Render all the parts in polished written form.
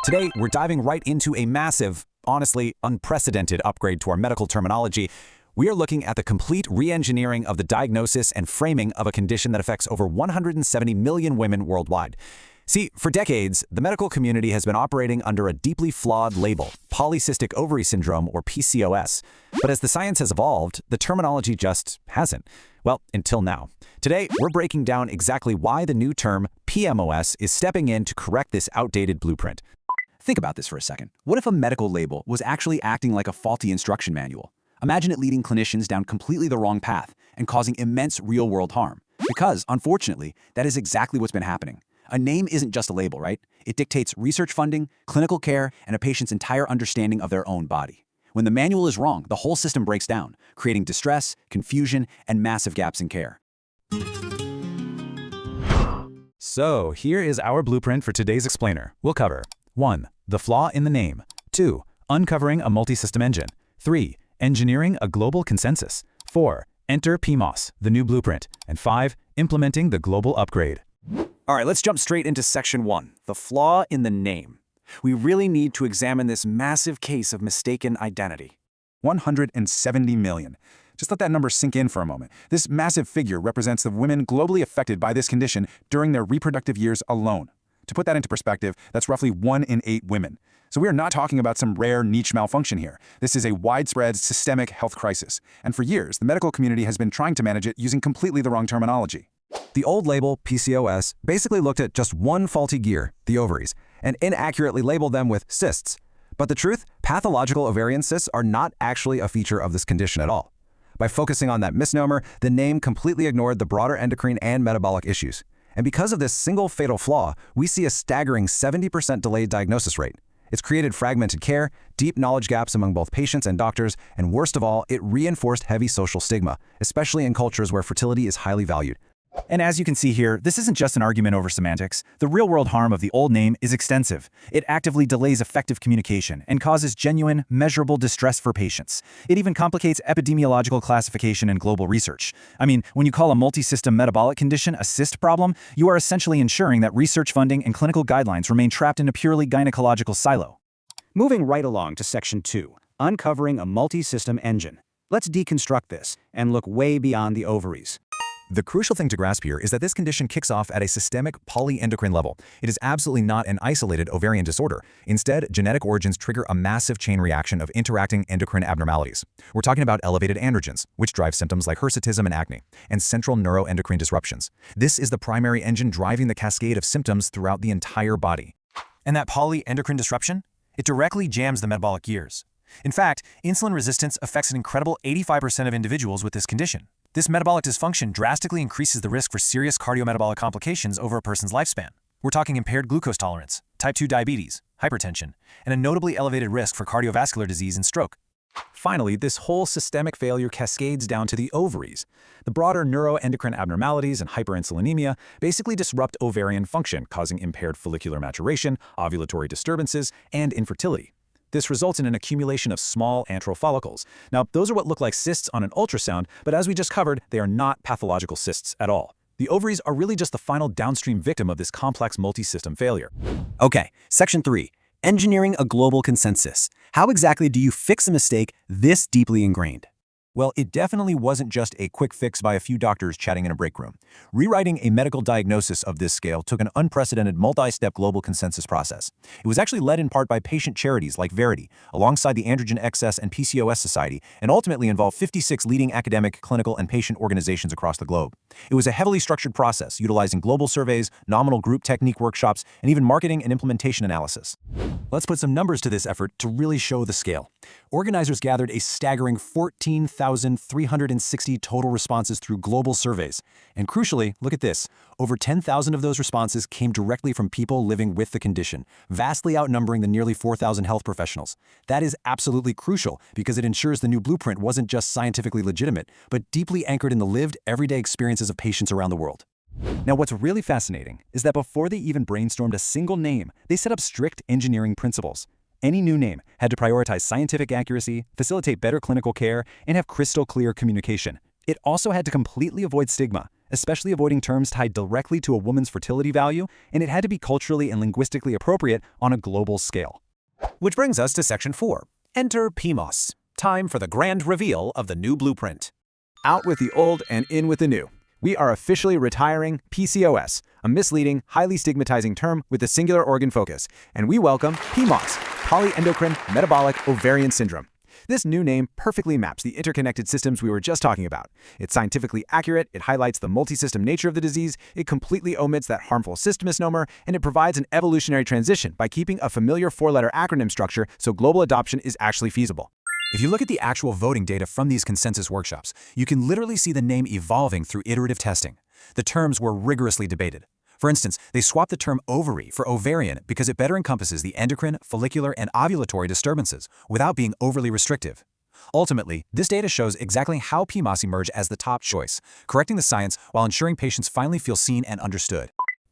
Today, we're diving right into a massive, honestly, unprecedented upgrade to our medical terminology. We are looking at the complete re-engineering of the diagnosis and framing of a condition that affects over 170 million women worldwide. See, for decades, the medical community has been operating under a deeply flawed label, polycystic ovary syndrome, or PCOS. But as the science has evolved, the terminology just hasn't. Well, until now. Today, we're breaking down exactly why the new term PMOS is stepping in to correct this outdated blueprint. Think about this for a second. What if a medical label was actually acting like a faulty instruction manual? Imagine it leading clinicians down completely the wrong path and causing immense real-world harm. Because, unfortunately, that is exactly what's been happening. A name isn't just a label, right? It dictates research funding, clinical care, and a patient's entire understanding of their own body. When the manual is wrong, the whole system breaks down, creating distress, confusion, and massive gaps in care. So, here is our blueprint for today's explainer. We'll cover 1. The flaw in the name. 2. Uncovering a multi-system engine. 3. Engineering a global consensus. 4. Enter PMOS, the new blueprint. And 5. Implementing the global upgrade. All right, let's jump straight into section 1, the flaw in the name. We really need to examine this massive case of mistaken identity. 170 million. Just let that number sink in for a moment. This massive figure represents the women globally affected by this condition during their reproductive years alone. To put that into perspective, that's roughly 1 in 8 women. So we are not talking about some rare niche malfunction here. This is a widespread systemic health crisis. And for years, the medical community has been trying to manage it using completely the wrong terminology. The old label, PCOS, basically looked at just one faulty gear, the ovaries, and inaccurately labeled them with cysts. But the truth, pathological ovarian cysts are not actually a feature of this condition at all. By focusing on that misnomer, the name completely ignored the broader endocrine and metabolic issues. And because of this single fatal flaw, we see a staggering 70% delayed diagnosis rate. It's created fragmented care, deep knowledge gaps among both patients and doctors, and worst of all, it reinforced heavy social stigma, especially in cultures where fertility is highly valued. And as you can see here, this isn't just an argument over semantics. The real-world harm of the old name is extensive. It actively delays effective communication and causes genuine, measurable distress for patients. It even complicates epidemiological classification and global research. I mean, when you call a multi-system metabolic condition a cyst problem, you are essentially ensuring that research funding and clinical guidelines remain trapped in a purely gynecological silo. Moving right along to section 2, uncovering a multi-system engine. Let's deconstruct this and look way beyond the ovaries. The crucial thing to grasp here is that this condition kicks off at a systemic polyendocrine level. It is absolutely not an isolated ovarian disorder. Instead, genetic origins trigger a massive chain reaction of interacting endocrine abnormalities. We're talking about elevated androgens, which drive symptoms like hirsutism and acne, and central neuroendocrine disruptions. This is the primary engine driving the cascade of symptoms throughout the entire body. And that polyendocrine disruption? It directly jams the metabolic gears. In fact, insulin resistance affects an incredible 85% of individuals with this condition. This metabolic dysfunction drastically increases the risk for serious cardiometabolic complications over a person's lifespan. We're talking impaired glucose tolerance, type 2 diabetes, hypertension, and a notably elevated risk for cardiovascular disease and stroke. Finally, this whole systemic failure cascades down to the ovaries. The broader neuroendocrine abnormalities and hyperinsulinemia basically disrupt ovarian function, causing impaired follicular maturation, ovulatory disturbances, and infertility. This results in an accumulation of small antral follicles. Now, those are what look like cysts on an ultrasound, but as we just covered, they are not pathological cysts at all. The ovaries are really just the final downstream victim of this complex multi-system failure. Okay, section 3, engineering a global consensus. How exactly do you fix a mistake this deeply ingrained? Well, it definitely wasn't just a quick fix by a few doctors chatting in a break room. Rewriting a medical diagnosis of this scale took an unprecedented multi-step global consensus process. It was actually led in part by patient charities like Verity, alongside the Androgen Excess and PCOS Society, and ultimately involved 56 leading academic, clinical, and patient organizations across the globe. It was a heavily structured process, utilizing global surveys, nominal group technique workshops, and even marketing and implementation analysis. Let's put some numbers to this effort to really show the scale. Organizers gathered a staggering 14,360 total responses through global surveys. And crucially, look at this. Over 10,000 of those responses came directly from people living with the condition, vastly outnumbering the nearly 4,000 health professionals. That is absolutely crucial because it ensures the new blueprint wasn't just scientifically legitimate, but deeply anchored in the lived, everyday experiences of patients around the world. Now, what's really fascinating is that before they even brainstormed a single name, they set up strict engineering principles. Any new name had to prioritize scientific accuracy, facilitate better clinical care, and have crystal clear communication. It also had to completely avoid stigma, especially avoiding terms tied directly to a woman's fertility value, and it had to be culturally and linguistically appropriate on a global scale. Which brings us to Section 4. Enter PMOS. Time for the grand reveal of the new blueprint. Out with the old and in with the new. We are officially retiring PCOS, a misleading, highly stigmatizing term with a singular organ focus, and we welcome PMOS, Polyendocrine Metabolic Ovarian Syndrome. This new name perfectly maps the interconnected systems we were just talking about. It's scientifically accurate, it highlights the multisystem nature of the disease, it completely omits that harmful cyst misnomer, and it provides an evolutionary transition by keeping a familiar four-letter acronym structure so global adoption is actually feasible. If you look at the actual voting data from these consensus workshops, you can literally see the name evolving through iterative testing. The terms were rigorously debated. For instance, they swapped the term ovary for ovarian because it better encompasses the endocrine, follicular, and ovulatory disturbances without being overly restrictive. Ultimately, this data shows exactly how PMOS emerged as the top choice, correcting the science while ensuring patients finally feel seen and understood.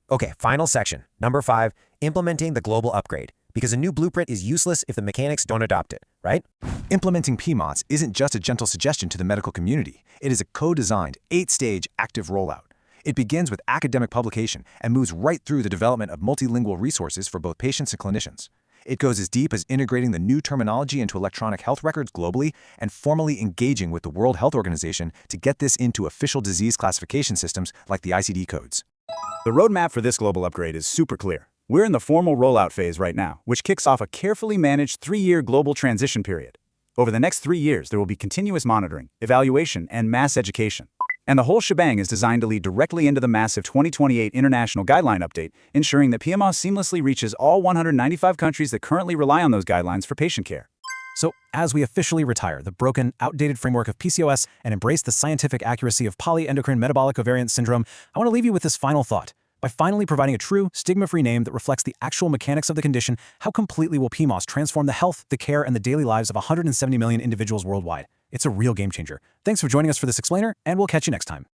Okay, final section. Number 5, implementing the global upgrade. Because a new blueprint is useless if the mechanics don't adopt it, right? Implementing PMOS isn't just a gentle suggestion to the medical community. It is a co-designed, 8-stage active rollout. It begins with academic publication and moves right through the development of multilingual resources for both patients and clinicians. It goes as deep as integrating the new terminology into electronic health records globally and formally engaging with the World Health Organization to get this into official disease classification systems like the ICD codes. The roadmap for this global upgrade is super clear. We're in the formal rollout phase right now, which kicks off a carefully managed 3-year global transition period. Over the next 3 years, there will be continuous monitoring, evaluation, and mass education. And the whole shebang is designed to lead directly into the massive 2028 International Guideline Update, ensuring that PMOS seamlessly reaches all 195 countries that currently rely on those guidelines for patient care. So, as we officially retire the broken, outdated framework of PCOS and embrace the scientific accuracy of polyendocrine metabolic ovarian syndrome, I want to leave you with this final thought. By finally providing a true, stigma-free name that reflects the actual mechanics of the condition, how completely will PMOS transform the health, the care, and the daily lives of 170 million individuals worldwide? It's a real game changer. Thanks for joining us for this explainer, and we'll catch you next time.